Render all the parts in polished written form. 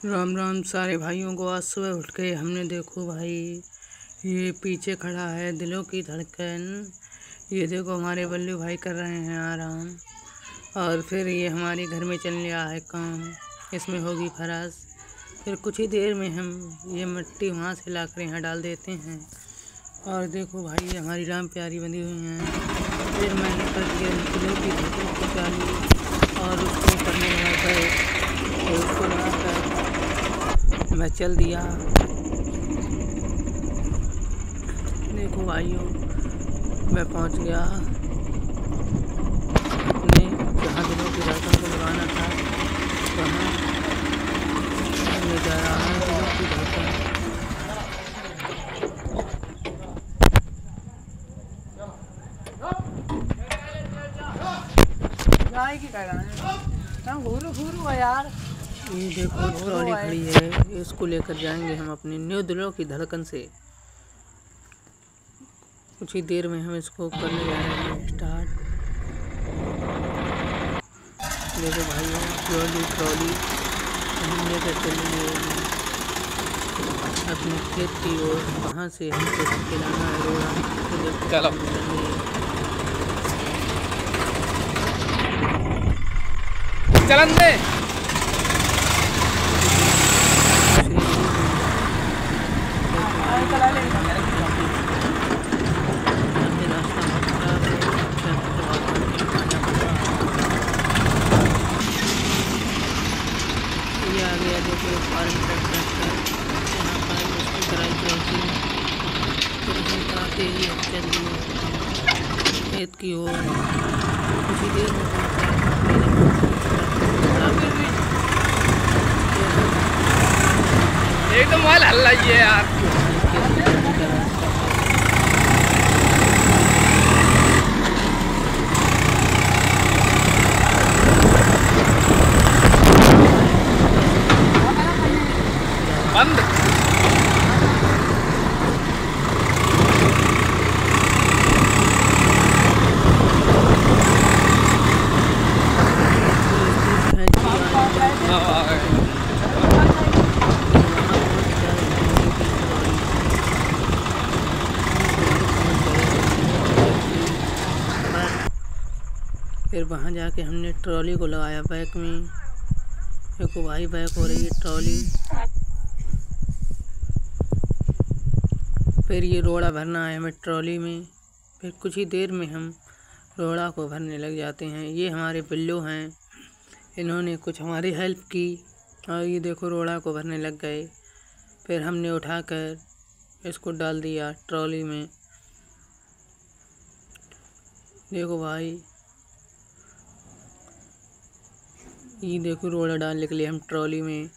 राम राम सारे भाइयों को। आज सुबह उठ के हमने देखो भाई, ये पीछे खड़ा है दिलों की धड़कन। ये देखो हमारे बल्लू भाई कर रहे हैं आराम। और फिर ये हमारे घर में चलने आया है काम, इसमें होगी फरास। फिर कुछ ही देर में हम ये मिट्टी वहाँ से लाकर यहाँ डाल देते हैं। और देखो भाई ये हमारी राम प्यारी बंधी हुई हैं। फिर मैंने कर दिया दिलों की धड़कन को चालू और उसको करने लगा और उसको लगाकर मैं चल दिया। देखो भाइयों, मैं पहुंच गया अपने जहाँ दिलों की धड़कन को लगाना था, वहाँ मैं जा रहा हूँ दिलों की धड़कन। यार ये देखो ट्रॉली खड़ी है, इसको लेकर जाएंगे हम अपनी न्यू दिलों की धड़कन से। कुछ ही देर में हम इसको करने जा रहे हैं स्टार्ट। देखो भाइयों ट्रॉली हम लेकर चलेंगे अपने खेत की ओर। वहाँ से हमको खिलाना है रोड़ा। चलो चलन दे। खेत की ओर कुछ ही देर में एकदम मोबाइल हल्ला ही है यार। बंद फिर वहाँ जाके हमने ट्रॉली को लगाया बैक में। देखो भाई बैक हो रही है ट्रॉली। फिर ये रोड़ा भरना है हमें ट्रॉली में। फिर कुछ ही देर में हम रोड़ा को भरने लग जाते हैं। ये हमारे बिल्लू हैं, इन्होंने कुछ हमारी हेल्प की और ये देखो रोड़ा को भरने लग गए। फिर हमने उठाकर इसको डाल दिया ट्रॉली में। देखो भाई ये देखो रोड़ा डालने के लिए हम ट्रॉली में।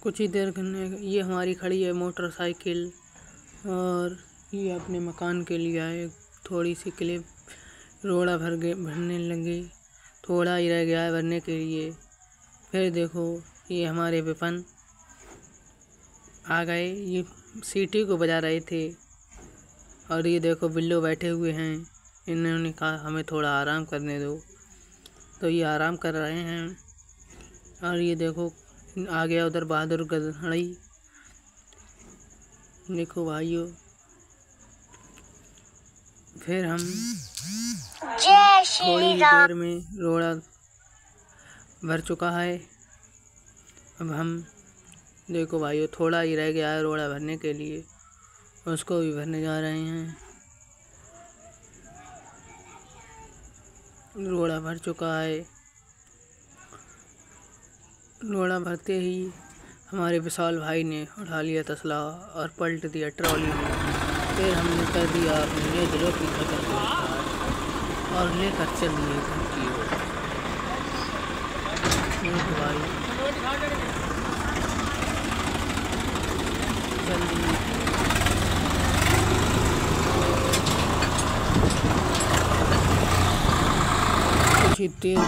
कुछ ही देर करने ये हमारी खड़ी है मोटरसाइकिल और ये अपने मकान के लिए आए। थोड़ी सी क्लिप रोड़ा भरने लगे, थोड़ा ही रह गया है भरने के लिए। फिर देखो ये हमारे विपन आ गए, ये सीटी को बजा रहे थे। और ये देखो बिल्लू बैठे हुए हैं, इन्होंने कहा हमें थोड़ा आराम करने दो, तो ये आराम कर रहे हैं। और ये देखो आ गया उधर बहादुर गधड़ी। देखो भाइयों फिर हम थोड़ी देर में रोड़ा भर चुका है। अब हम देखो भाइयों थोड़ा ही रह गया है रोड़ा भरने के लिए, उसको भी भरने जा रहे हैं। रोड़ा भर चुका है। रोड़ा भरते ही हमारे विशाल भाई ने उठा लिया तसला और पलट दिया ट्रॉली में। फिर हमने कर दिया अपने दिलों की धड़कन को स्टार्ट और लेकर चल दिए घर की ओर। भाई चल दिए। कुछ ही देर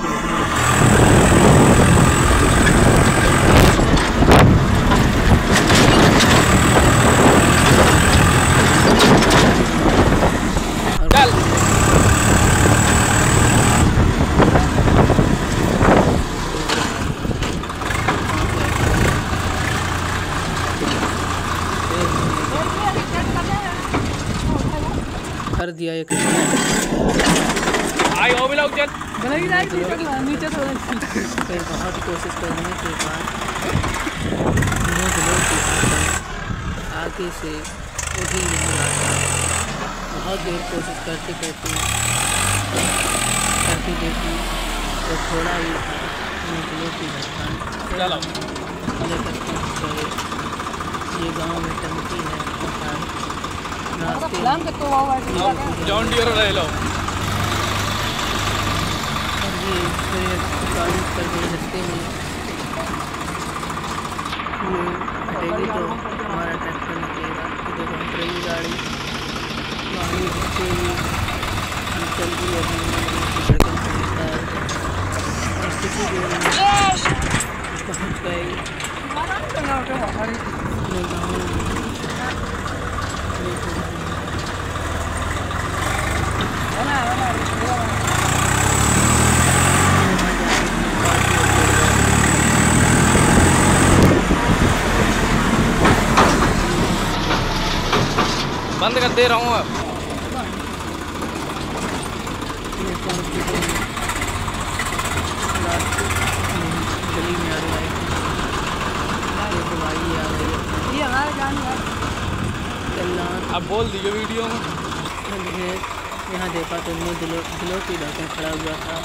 दिया एक फिर बहुत कोशिश करने के बाद आगे से उठ ही नहीं रहा था। बहुत देर कोशिश करते देखी तो थोड़ा ही था दिलों की धड़कन लेकर पहुँच गए। ये गाँव में टंकी है, रास्ते जॉन डियर और ये गाड़ी कर गई रास्ते में हटेगी तो हमारा ट्रैक्टर निकलेगा। देखो ट्रेन गाड़ी होते हुए हम चल रही है धड़कन से निकाल किसी देर में पहुँच गए अपने गाँव में। बंद कर दे रहा हूँ अब। गली में आ रहा है आप बोल दीजिए वीडियो में। यहाँ देखा तो न्यू दिलों की धड़कन खड़ा हुआ था,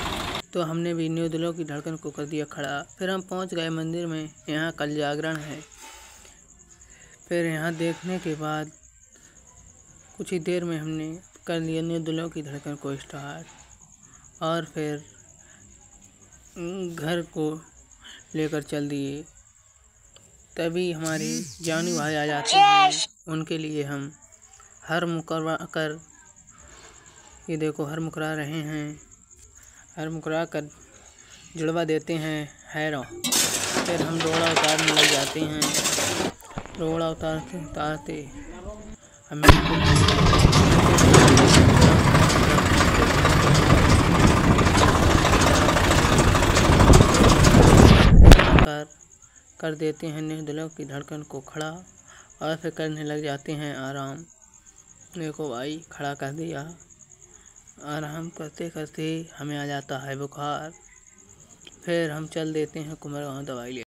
तो हमने भी न्यू दिलों की धड़कन को कर दिया खड़ा। फिर हम पहुँच गए मंदिर में। यहाँ कल जागरण है। फिर यहाँ देखने के बाद कुछ ही देर में हमने कर लिया न्यू दिलों की धड़कन को स्टार्ट, और फिर घर को लेकर चल दिए। तभी हमारे जानी भाई आ जाते हैं। उनके लिए हम हर मुकरा कर, ये देखो हर मुकरा रहे हैं, हर मुकरा कर जुड़वा देते हैं हैरों। फिर हम रोड़ा उतारने लग जाते हैं। रोड़ा उतारते हमें कर देते हैं न्यू दिलों की धड़कन को खड़ा, और फिर करने लग जाते हैं आराम। देखो भाई खड़ा कर दिया। आराम करते करते हमें आ जाता है बुखार। फिर हम चल देते हैं कुमारगांव दवाई ले।